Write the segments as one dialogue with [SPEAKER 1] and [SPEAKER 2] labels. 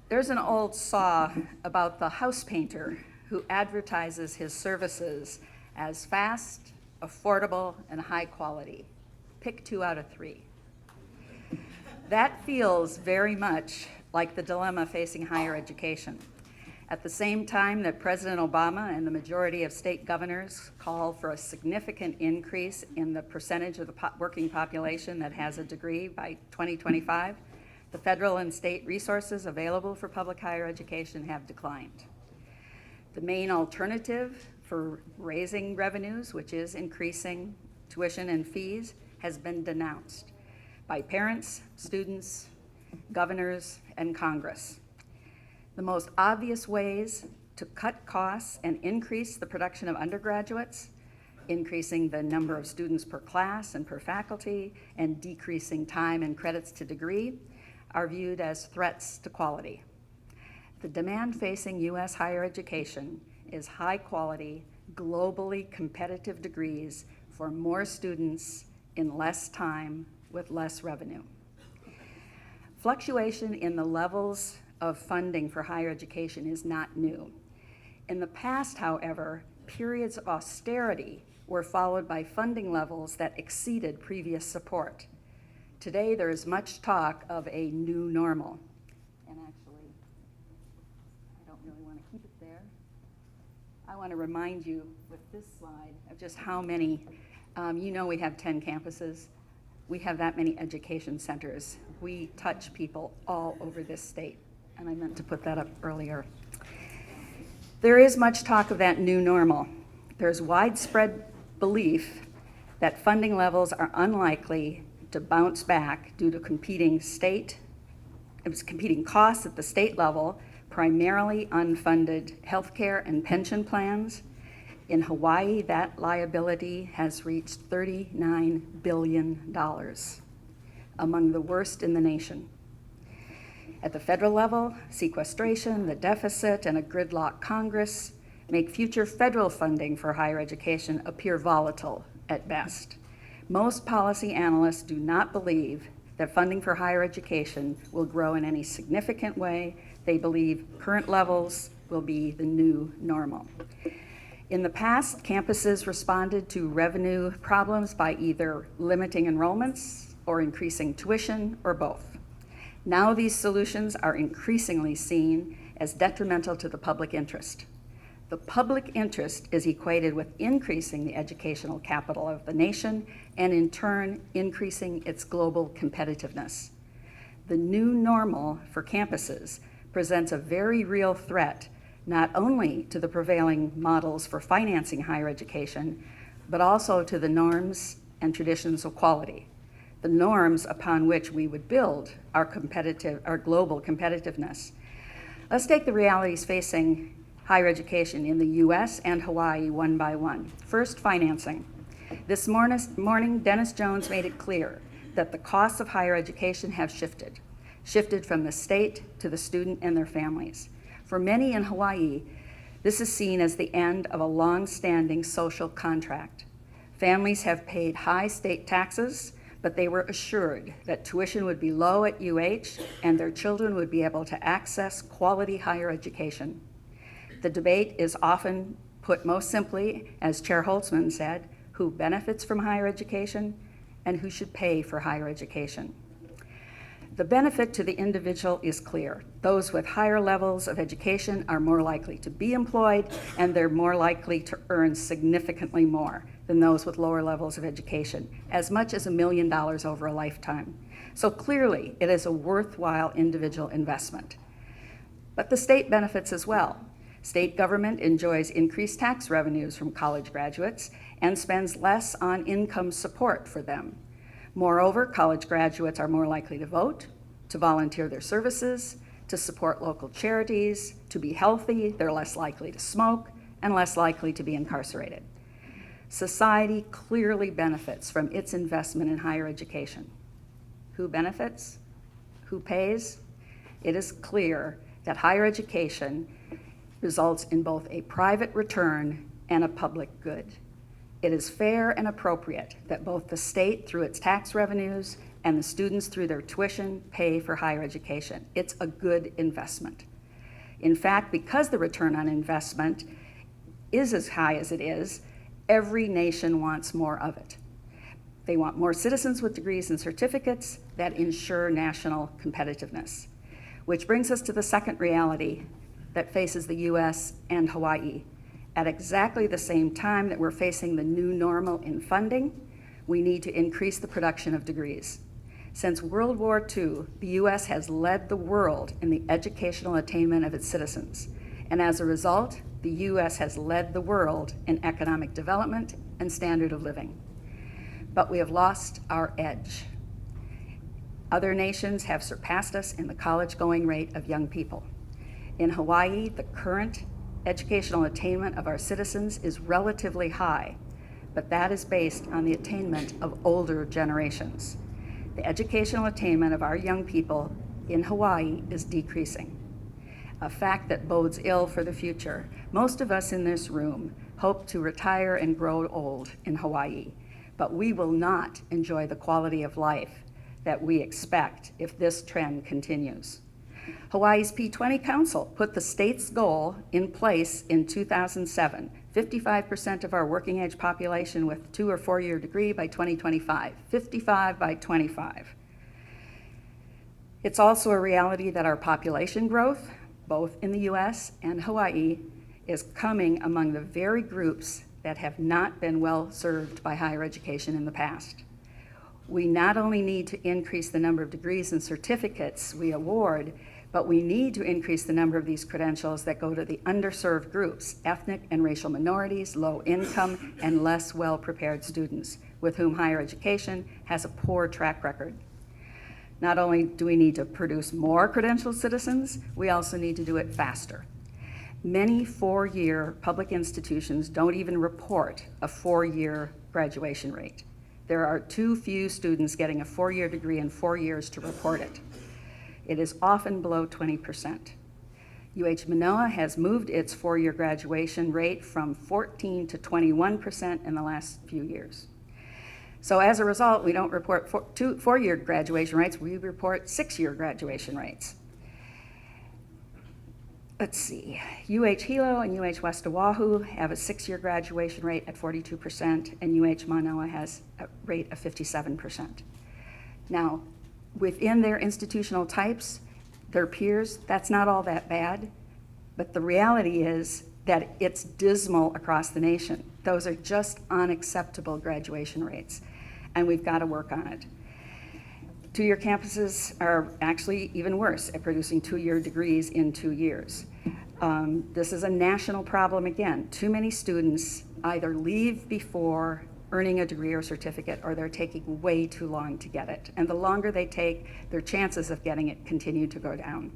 [SPEAKER 1] There's an old saw about the house painter who advertises his services as fast, affordable, and high quality. Pick 2 out of 3. That feels very much like the dilemma facing higher education. At the same time that President Obama and the majority of state governors call for a significant increase in the percentage of the working population that has a degree by 2025, the federal and state resources available for public higher education have declined. The main alternative for raising revenues, which is increasing tuition and fees, has been denounced by parents, students, governors, and Congress. The most obvious ways to cut costs and increase the production of undergraduates, increasing the number of students per class and per faculty, and decreasing time and credits to degree, are viewed as threats to quality. The demand facing U.S. higher education is high quality, globally competitive degrees for more students in less time with less revenue. Fluctuation in the levels of funding for higher education is not new. In the past, however, periods of austerity were followed by funding levels that exceeded previous support. Today, there is much talk of a new normal. And actually, I don't really want to keep it there. I want to remind you with this slide of just how many, you know we have 10 campuses. We have that many education centers. We touch people all over this state. And I meant to put that up earlier. There is much talk of that new normal. There's widespread belief that funding levels are unlikely to bounce back due to competing costs at the state level, primarily unfunded healthcare and pension plans. In Hawaii, that liability has reached $39 billion, among the worst in the nation. At the federal level, sequestration, the deficit, and a gridlock Congress make future federal funding for higher education appear volatile at best. Most policy analysts do not believe that funding for higher education will grow in any significant way. They believe current levels will be the new normal. In the past, campuses responded to revenue problems by either limiting enrollments or increasing tuition or both. Now these solutions are increasingly seen as detrimental to the public interest. The public interest is equated with increasing the educational capital of the nation and in turn increasing its global competitiveness. The new normal for campuses presents a very real threat not only to the prevailing models for financing higher education, but also to the norms and traditions of quality, the norms upon which we would build our global competitiveness. Let's take the realities facing higher education in the US and Hawaii one by one. First, financing. This morning, Dennis Jones made it clear that the costs of higher education have shifted from the state to the student and their families. For many in Hawaii, this is seen as the end of a long-standing social contract. Families have paid high state taxes, but they were assured that tuition would be low at UH and their children would be able to access quality higher education. The debate is often put most simply, as Chair Holtzman said, who benefits from higher education and who should pay for higher education. The benefit to the individual is clear. Those with higher levels of education are more likely to be employed, and they're more likely to earn significantly more than those with lower levels of education, as much as $1 million over a lifetime. So clearly, it is a worthwhile individual investment. But the state benefits as well. State government enjoys increased tax revenues from college graduates and spends less on income support for them. Moreover, college graduates are more likely to vote, to volunteer their services, to support local charities, to be healthy, they're less likely to smoke, and less likely to be incarcerated. Society clearly benefits from its investment in higher education. Who benefits? Who pays? It is clear that higher education results in both a private return and a public good. It is fair and appropriate that both the state, through its tax revenues, and the students through their tuition pay for higher education. It's a good investment. In fact, because the return on investment is as high as it is, every nation wants more of it. They want more citizens with degrees and certificates that ensure national competitiveness. Which brings us to the second reality that faces the US and Hawaii. At exactly the same time that we're facing the new normal in funding, we need to increase the production of degrees. Since World War II, the US has led the world in the educational attainment of its citizens. And as a result, the US has led the world in economic development and standard of living. But we have lost our edge. Other nations have surpassed us in the college-going rate of young people. In Hawaii, the current educational attainment of our citizens is relatively high, but that is based on the attainment of older generations. The educational attainment of our young people in Hawaii is decreasing, a fact that bodes ill for the future. Most of us in this room hope to retire and grow old in Hawaii, but we will not enjoy the quality of life that we expect if this trend continues. Hawaii's P20 Council put the state's goal in place in 2007, 55% of our working age population with 2 or 4 year degree by 2025, 55 by 25. It's also a reality that our population growth, both in the US and Hawaii, is coming among the very groups that have not been well served by higher education in the past. We not only need to increase the number of degrees and certificates we award, but we need to increase the number of these credentials that go to the underserved groups, ethnic and racial minorities, low income, and less well-prepared students with whom higher education has a poor track record. Not only do we need to produce more credentialed citizens, we also need to do it faster. Many 4-year public institutions don't even report a 4-year graduation rate. There are too few students getting a 4-year degree in 4 years to report it. It is often below 20%. UH Manoa has moved its 4-year graduation rate from 14 to 21% in the last few years. So as a result, we don't report 4-year graduation rates, we report 6-year graduation rates. Let's see, UH Hilo and UH West Oahu have a 6-year graduation rate at 42%, and UH Manoa has a rate of 57%. Now, within their institutional types, their peers, that's not all that bad, but the reality is that it's dismal across the nation. Those are just unacceptable graduation rates, and we've got to work on it. 2-year campuses are actually even worse at producing 2-year degrees in 2 years. This is a national problem again. Too many students either leave before earning a degree or certificate, or they're taking way too long to get it. And the longer they take, their chances of getting it continue to go down.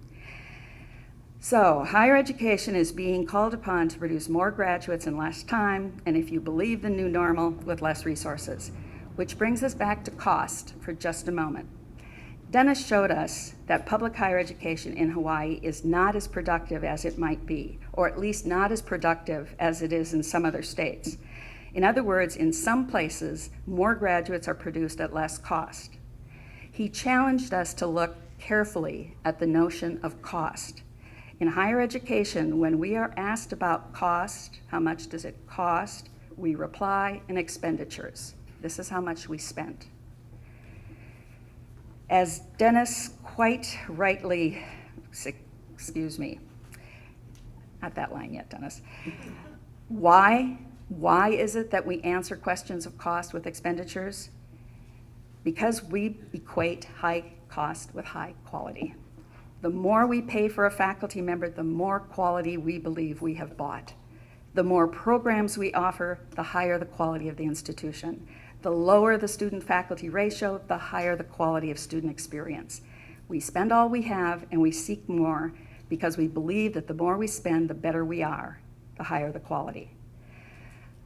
[SPEAKER 1] So higher education is being called upon to produce more graduates in less time, and if you believe the new normal, with less resources. Which brings us back to cost for just a moment. Dennis showed us that public higher education in Hawaii is not as productive as it might be, or at least not as productive as it is in some other states. In other words, in some places, more graduates are produced at less cost. He challenged us to look carefully at the notion of cost. In higher education, when we are asked about cost, how much does it cost, we reply in expenditures. This is how much we spent. As Dennis quite rightly, excuse me, not that line yet, Dennis. Why is it that we answer questions of cost with expenditures? Because we equate high cost with high quality. The more we pay for a faculty member, the more quality we believe we have bought. The more programs we offer, the higher the quality of the institution. The lower the student-faculty ratio, the higher the quality of student experience. We spend all we have and we seek more because we believe that the more we spend, the better we are, the higher the quality.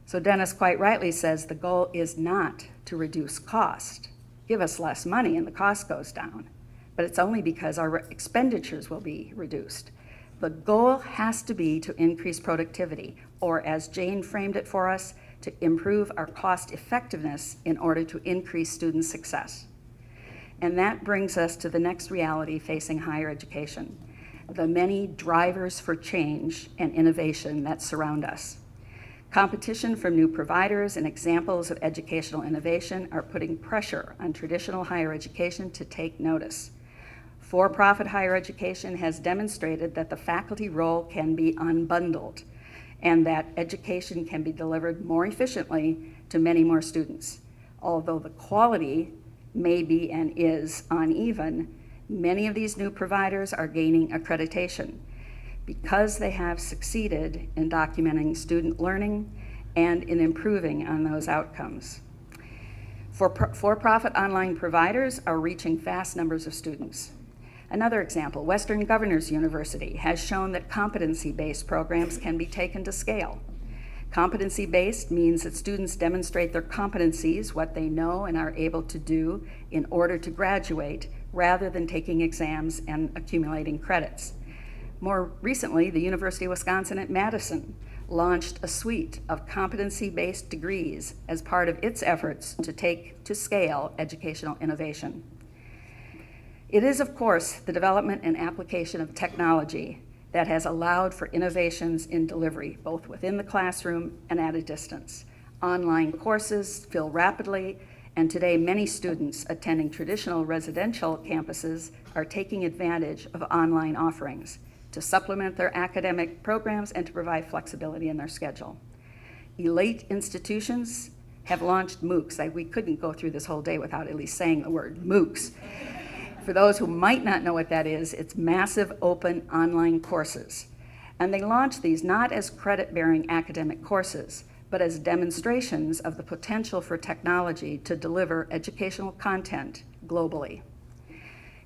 [SPEAKER 1] So Dennis quite rightly says the goal is not to reduce cost. Give us less money and the cost goes down, but it's only because our expenditures will be reduced. The goal has to be to increase productivity, or as Jane framed it for us, to improve our cost effectiveness in order to increase student success. And that brings us to the next reality facing higher education, the many drivers for change and innovation that surround us. Competition from new providers and examples of educational innovation are putting pressure on traditional higher education to take notice. For-profit higher education has demonstrated that the faculty role can be unbundled and that education can be delivered more efficiently to many more students. Although the quality may be and is uneven, many of these new providers are gaining accreditation because they have succeeded in documenting student learning and in improving on those outcomes. For-profit online providers are reaching vast numbers of students. Another example, Western Governors University has shown that competency-based programs can be taken to scale. Competency-based means that students demonstrate their competencies, what they know and are able to do in order to graduate, rather than taking exams and accumulating credits. More recently, the University of Wisconsin at Madison launched a suite of competency-based degrees as part of its efforts to take to scale educational innovation. It is, of course, the development and application of technology that has allowed for innovations in delivery, both within the classroom and at a distance. Online courses fill rapidly, and today many students attending traditional residential campuses are taking advantage of online offerings to supplement their academic programs and to provide flexibility in their schedule. Elite institutions have launched MOOCs. We couldn't go through this whole day without at least saying the word MOOCs. For those who might not know what that is, it's massive open online courses. And they launch these not as credit-bearing academic courses, but as demonstrations of the potential for technology to deliver educational content globally.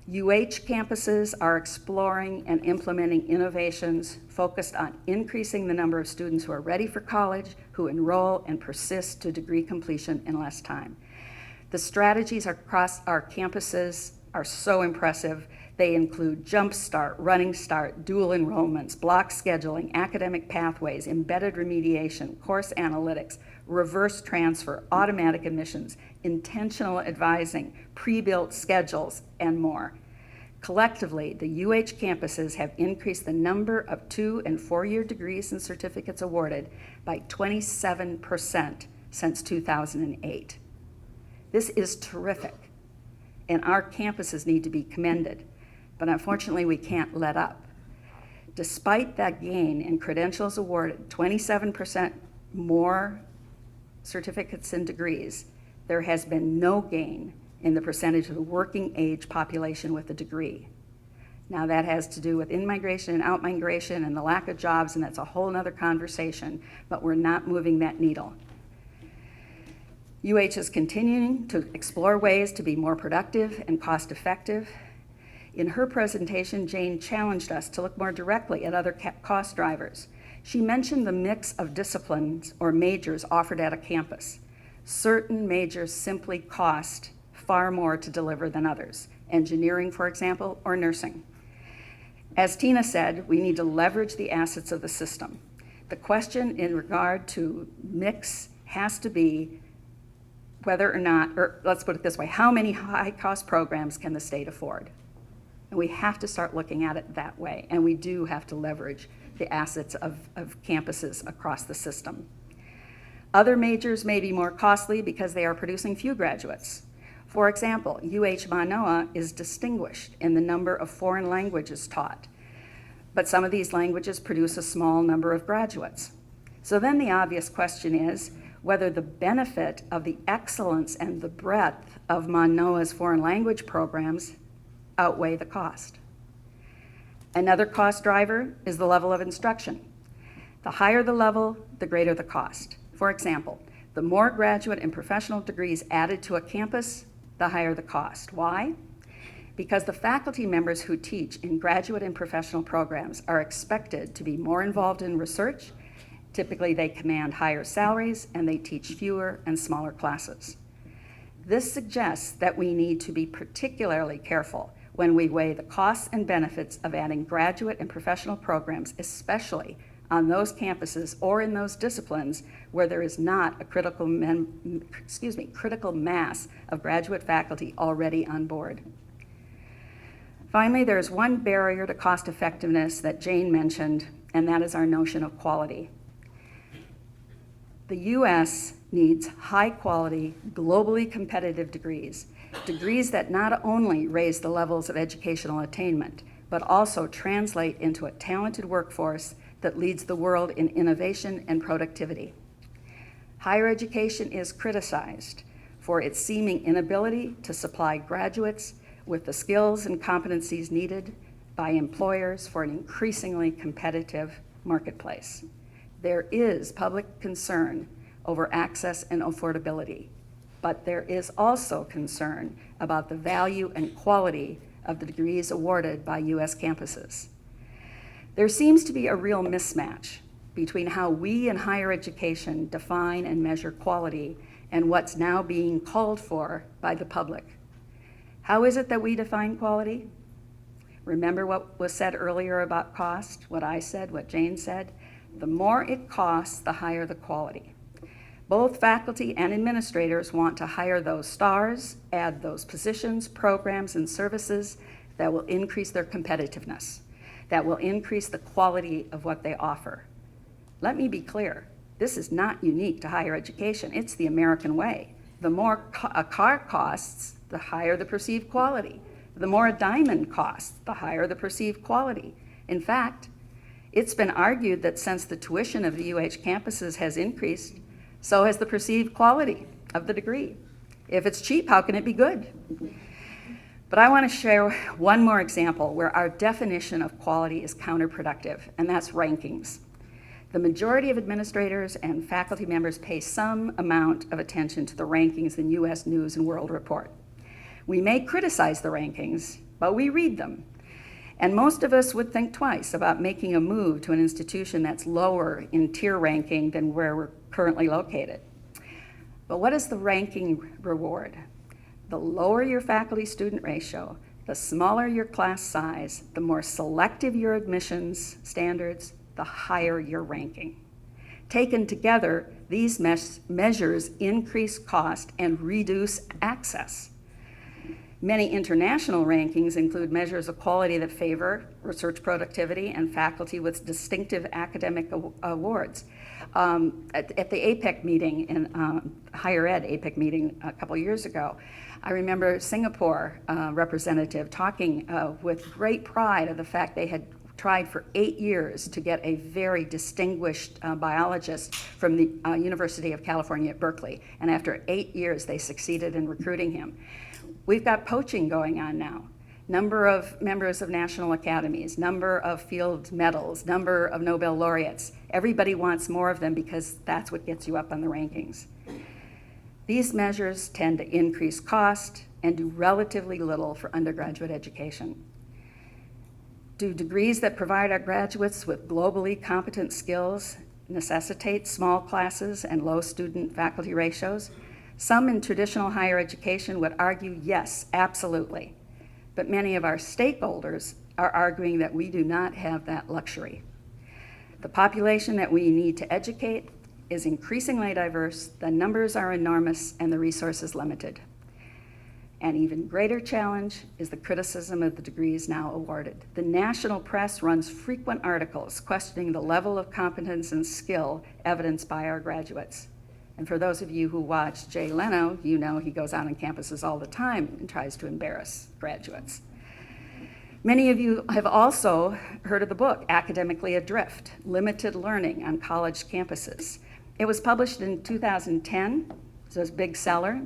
[SPEAKER 1] UH campuses are exploring and implementing innovations focused on increasing the number of students who are ready for college, who enroll and persist to degree completion in less time. The strategies across our campuses are so impressive. They include Jump Start, Running Start, dual enrollments, block scheduling, academic pathways, embedded remediation, course analytics, reverse transfer, automatic admissions, intentional advising, pre-built schedules, and more. Collectively, the UH campuses have increased the number of 2- and 4-year degrees and certificates awarded by 27% since 2008. This is terrific, and our campuses need to be commended, but unfortunately we can't let up. Despite that gain in credentials awarded, 27% more certificates and degrees, there has been no gain in the percentage of the working age population with a degree. Now that has to do with in-migration and out-migration and the lack of jobs, and that's a whole nother conversation, but we're not moving that needle. UH is continuing to explore ways to be more productive and cost-effective. In her presentation, Jane challenged us to look more directly at other cost drivers. She mentioned the mix of disciplines or majors offered at a campus. Certain majors simply cost far more to deliver than others, engineering, for example, or nursing. As Tina said, we need to leverage the assets of the system. The question in regard to mix has to be whether or not, or let's put it this way, how many high-cost programs can the state afford? And we have to start looking at it that way, and we do have to leverage the assets of campuses across the system. Other majors may be more costly because they are producing few graduates. For example, UH Manoa is distinguished in the number of foreign languages taught, but some of these languages produce a small number of graduates. So then the obvious question is whether the benefit of the excellence and the breadth of Manoa's foreign language programs outweigh the cost. Another cost driver is the level of instruction. The higher the level, the greater the cost. For example, the more graduate and professional degrees added to a campus, the higher the cost. Why? Because the faculty members who teach in graduate and professional programs are expected to be more involved in research. Typically, they command higher salaries and they teach fewer and smaller classes. This suggests that we need to be particularly careful when we weigh the costs and benefits of adding graduate and professional programs, especially on those campuses or in those disciplines where there is not a critical mass of graduate faculty already on board. Finally, there is one barrier to cost effectiveness that Jane mentioned, and that is our notion of quality. The US needs high quality, globally competitive degrees that not only raise the levels of educational attainment, but also translate into a talented workforce that leads the world in innovation and productivity. Higher education is criticized for its seeming inability to supply graduates with the skills and competencies needed by employers for an increasingly competitive marketplace. There is public concern over access and affordability, but there is also concern about the value and quality of the degrees awarded by US campuses. There seems to be a real mismatch between how we in higher education define and measure quality and what's now being called for by the public. How is it that we define quality? Remember what was said earlier about cost, what I said, what Jane said? The more it costs, the higher the quality. Both faculty and administrators want to hire those stars, add those positions, programs, and services that will increase their competitiveness, that will increase the quality of what they offer. Let me be clear, this is not unique to higher education. It's the American way. The more a car costs, the higher the perceived quality. The more a diamond costs, the higher the perceived quality. In fact, it's been argued that since the tuition of the UH campuses has increased, so has the perceived quality of the degree. If it's cheap, how can it be good? But I want to share one more example where our definition of quality is counterproductive, and that's rankings. The majority of administrators and faculty members pay some amount of attention to the rankings in US News and World Report. We may criticize the rankings, but we read them. And most of us would think twice about making a move to an institution that's lower in tier ranking than where we're currently located. But what is the ranking reward? The lower your faculty-student ratio, the smaller your class size, the more selective your admissions standards, the higher your ranking. Taken together, these measures increase cost and reduce access. Many international rankings include measures of quality that favor research productivity and faculty with distinctive academic awards. At the APEC meeting, in higher ed APEC meeting a couple years ago, I remember Singapore representative talking with great pride of the fact they had tried for 8 years to get a very distinguished biologist from the University of California at Berkeley. And after 8 years, they succeeded in recruiting him. We've got poaching going on now. Number of members of national academies, number of field medals, number of Nobel laureates. Everybody wants more of them because that's what gets you up on the rankings. These measures tend to increase cost and do relatively little for undergraduate education. Do degrees that provide our graduates with globally competent skills necessitate small classes and low student faculty ratios? Some in traditional higher education would argue yes, absolutely. But many of our stakeholders are arguing that we do not have that luxury. The population that we need to educate is increasingly diverse, the numbers are enormous, and the resources limited. An even greater challenge is the criticism of the degrees now awarded. The national press runs frequent articles questioning the level of competence and skill evidenced by our graduates. And for those of you who watch Jay Leno, you know he goes out on campuses all the time and tries to embarrass graduates. Many of you have also heard of the book, Academically Adrift, Limited Learning on College Campuses. It was published in 2010, so it's a big seller.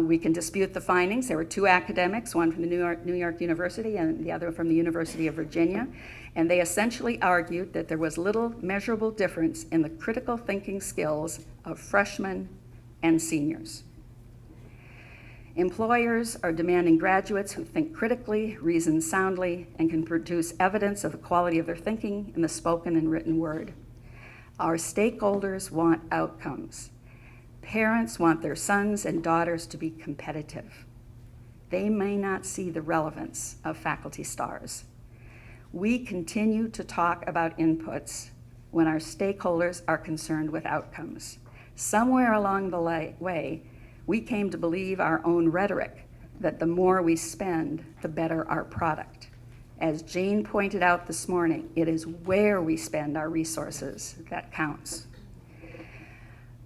[SPEAKER 1] We can dispute the findings. There were two academics, one from the New York University and the other from the University of Virginia, and they essentially argued that there was little measurable difference in the critical thinking skills of freshmen and seniors. Employers are demanding graduates who think critically, reason soundly, and can produce evidence of the quality of their thinking in the spoken and written word. Our stakeholders want outcomes. Parents want their sons and daughters to be competitive. They may not see the relevance of faculty stars. We continue to talk about inputs when our stakeholders are concerned with outcomes. Somewhere along the way, we came to believe our own rhetoric, that the more we spend, the better our product. As Jane pointed out this morning, it is where we spend our resources that counts.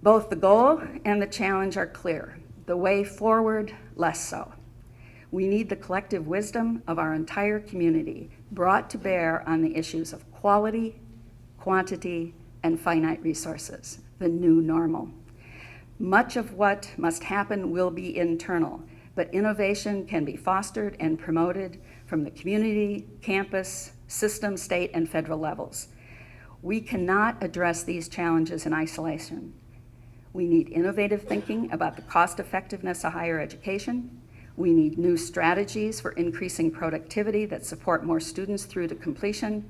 [SPEAKER 1] Both the goal and the challenge are clear. The way forward, less so. We need the collective wisdom of our entire community brought to bear on the issues of quality, quantity, and finite resources, the new normal. Much of what must happen will be internal, but innovation can be fostered and promoted from the community, campus, system, state, and federal levels. We cannot address these challenges in isolation. We need innovative thinking about the cost effectiveness of higher education. We need new strategies for increasing productivity that support more students through to completion.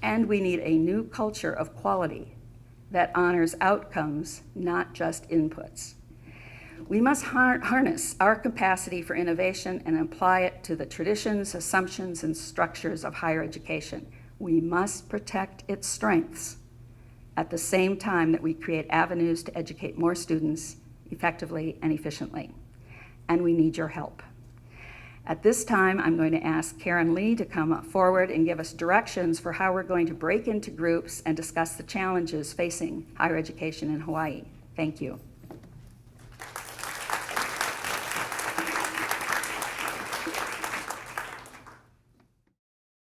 [SPEAKER 1] And we need a new culture of quality that honors outcomes, not just inputs. We must harness our capacity for innovation and apply it to the traditions, assumptions, and structures of higher education. We must protect its strengths at the same time that we create avenues to educate more students effectively and efficiently. And we need your help. At this time, I'm going to ask Karen Lee to come forward and give us directions for how we're going to break into groups and discuss the challenges facing higher education in Hawaii. Thank you.